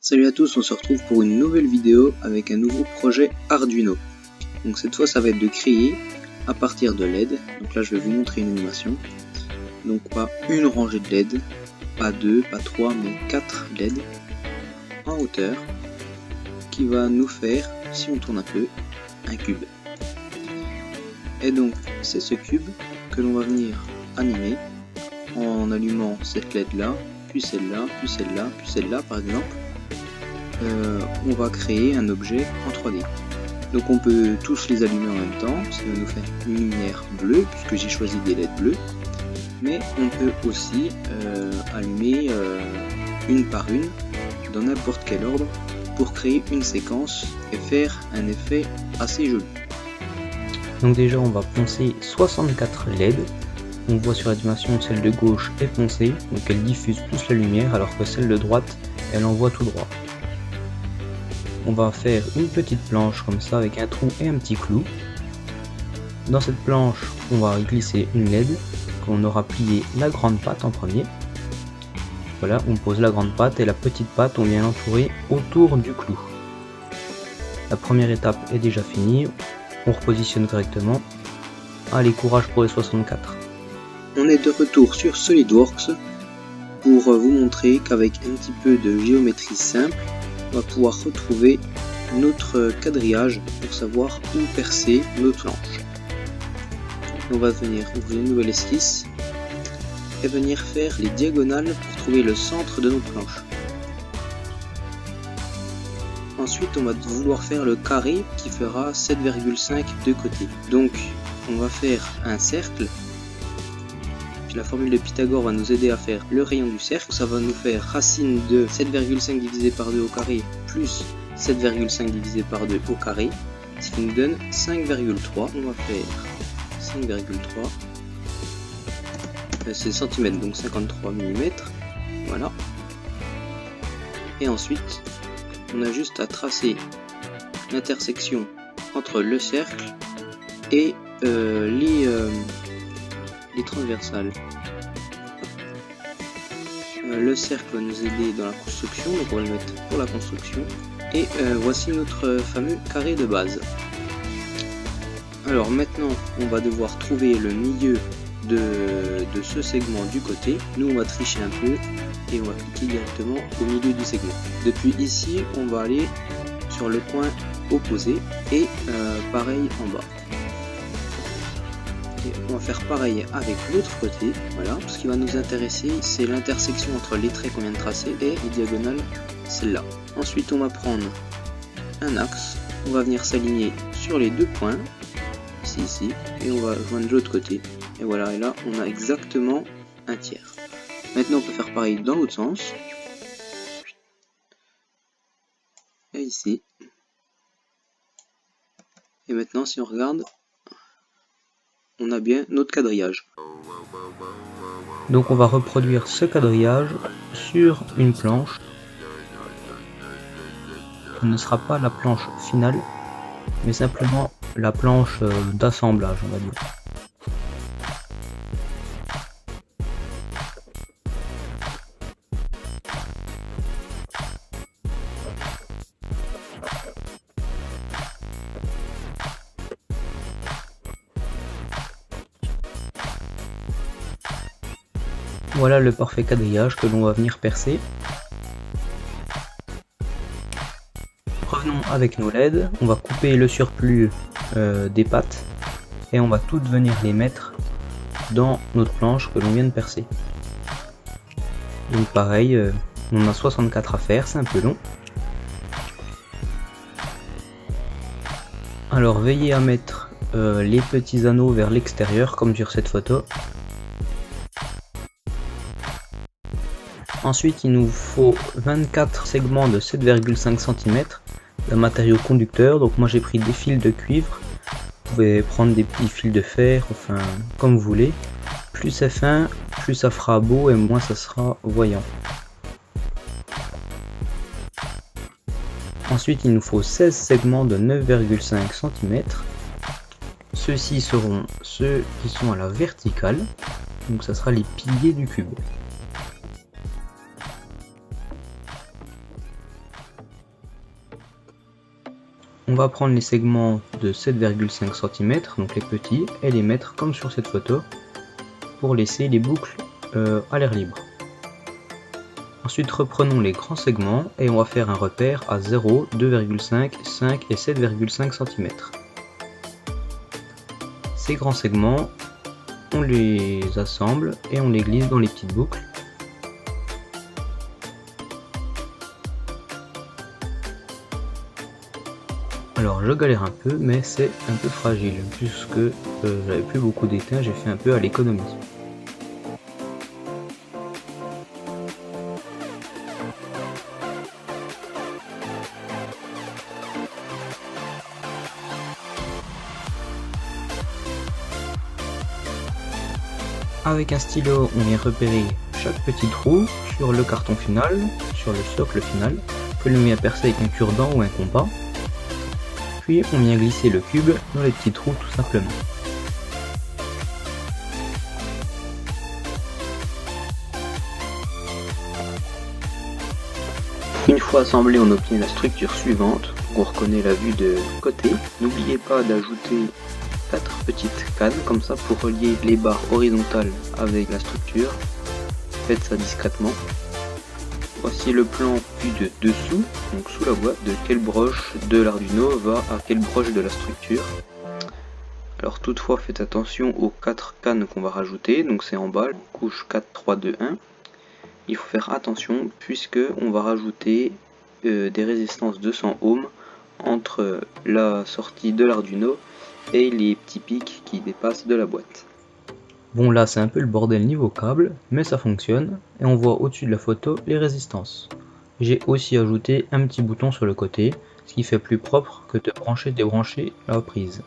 Salut à tous, on se retrouve pour une nouvelle vidéo avec un nouveau projet Arduino. Donc cette fois ça va être de créer à partir de LED. Donc là je vais vous montrer une animation. Donc pas une rangée de LED, pas deux, pas trois, mais 4 LED en hauteur qui va nous faire, si on tourne un peu, un cube. Et donc c'est ce cube que l'on va venir animer en allumant cette LED là, puis celle-là, puis celle-là, puis celle-là par exemple. On va créer un objet en 3D. Donc on peut tous les allumer en même temps, ça va nous faire une lumière bleue, puisque j'ai choisi des LED bleus. Mais on peut aussi allumer une par une, dans n'importe quel ordre, pour créer une séquence et faire un effet assez joli. Donc déjà on va poncer 64 LED. On voit sur l'animation celle de gauche est poncée, donc elle diffuse plus la lumière, alors que celle de droite elle envoie tout droit. On va faire une petite planche comme ça avec un trou et un petit clou. Dans cette planche on va glisser une LED qu'on aura plié la grande patte en premier. Voilà, on pose la grande patte et la petite patte on vient l'entourer autour du clou. La première étape est déjà finie, on repositionne correctement. Allez, courage pour les 64. On est de retour sur SolidWorks pour vous montrer qu'avec un petit peu de géométrie simple, on va pouvoir retrouver notre quadrillage pour savoir où percer notre planche. On va venir ouvrir une nouvelle esquisse et venir faire les diagonales pour trouver le centre de notre planche. Ensuite on va vouloir faire le carré qui fera 7,5 de côté. Donc on va faire un cercle. La formule de Pythagore va nous aider à faire le rayon du cercle. Ça va nous faire racine de 7,5 divisé par 2 au carré plus 7,5 divisé par 2 au carré, ce qui nous donne 5,3. On va faire 5,3. C'est centimètres, donc 53 mm. Voilà. Et ensuite, on a juste à tracer l'intersection entre le cercle et les transversales. Le cercle va nous aider dans la construction, donc on va le mettre pour la construction. Et voici notre fameux carré de base. Alors maintenant, on va devoir trouver le milieu de ce segment du côté. Nous, on va tricher un peu et on va cliquer directement au milieu du segment. Depuis ici, on va aller sur le coin opposé et pareil en bas. Et on va faire pareil avec l'autre côté, voilà. Ce qui va nous intéresser, c'est l'intersection entre les traits qu'on vient de tracer et les diagonales, celle-là. Ensuite, on va prendre un axe, on va venir s'aligner sur les deux points, ici, et on va joindre de l'autre côté. Et voilà, et là, on a exactement un tiers. Maintenant, on peut faire pareil dans l'autre sens. Et ici. Et maintenant, si on regarde, on a bien notre quadrillage. Donc on va reproduire ce quadrillage sur une planche. Ce ne sera pas la planche finale, mais simplement la planche d'assemblage, on va dire. Voilà le parfait quadrillage que l'on va venir percer. Revenons avec nos LED, on va couper le surplus des pattes et on va toutes venir les mettre dans notre planche que l'on vient de percer. Donc pareil, on a 64 à faire, c'est un peu long. Alors veillez à mettre les petits anneaux vers l'extérieur comme sur cette photo. Ensuite, il nous faut 24 segments de 7,5 cm d'un matériau conducteur. Donc moi j'ai pris des fils de cuivre. Vous pouvez prendre des petits fils de fer, enfin comme vous voulez. Plus c'est fin, plus ça fera beau et moins ça sera voyant. Ensuite, il nous faut 16 segments de 9,5 cm. Ceux-ci seront ceux qui sont à la verticale. Donc ça sera les piliers du cube. On va prendre les segments de 7,5 cm, donc les petits, et les mettre comme sur cette photo pour laisser les boucles à l'air libre. Ensuite reprenons les grands segments et on va faire un repère à 0, 2,5, 5 et 7,5 cm. Ces grands segments, on les assemble et on les glisse dans les petites boucles. Alors je galère un peu, mais c'est un peu fragile, puisque j'avais plus beaucoup d'étain, j'ai fait un peu à l'économie. Avec un stylo, on vient repérer chaque petit trou sur le carton final, sur le socle final, que l'on vient percer avec un cure-dent ou un compas. Puis on vient glisser le cube dans les petits trous tout simplement. Une fois assemblé, on obtient la structure suivante. On reconnaît la vue de côté. N'oubliez pas d'ajouter 4 petites cannes comme ça pour relier les barres horizontales avec la structure. Faites ça discrètement. Voici le plan vu de dessous, donc sous la boîte, de quelle broche de l'Arduino va à quelle broche de la structure. Alors toutefois faites attention aux 4 cannes qu'on va rajouter, donc c'est en bas, couche 4, 3, 2, 1. Il faut faire attention puisque on va rajouter des résistances de 100 ohms entre la sortie de l'Arduino et les petits pics qui dépassent de la boîte. Bon là c'est un peu le bordel niveau câble, mais ça fonctionne et on voit au-dessus de la photo les résistances. J'ai aussi ajouté un petit bouton sur le côté, ce qui fait plus propre que de brancher et débrancher la prise.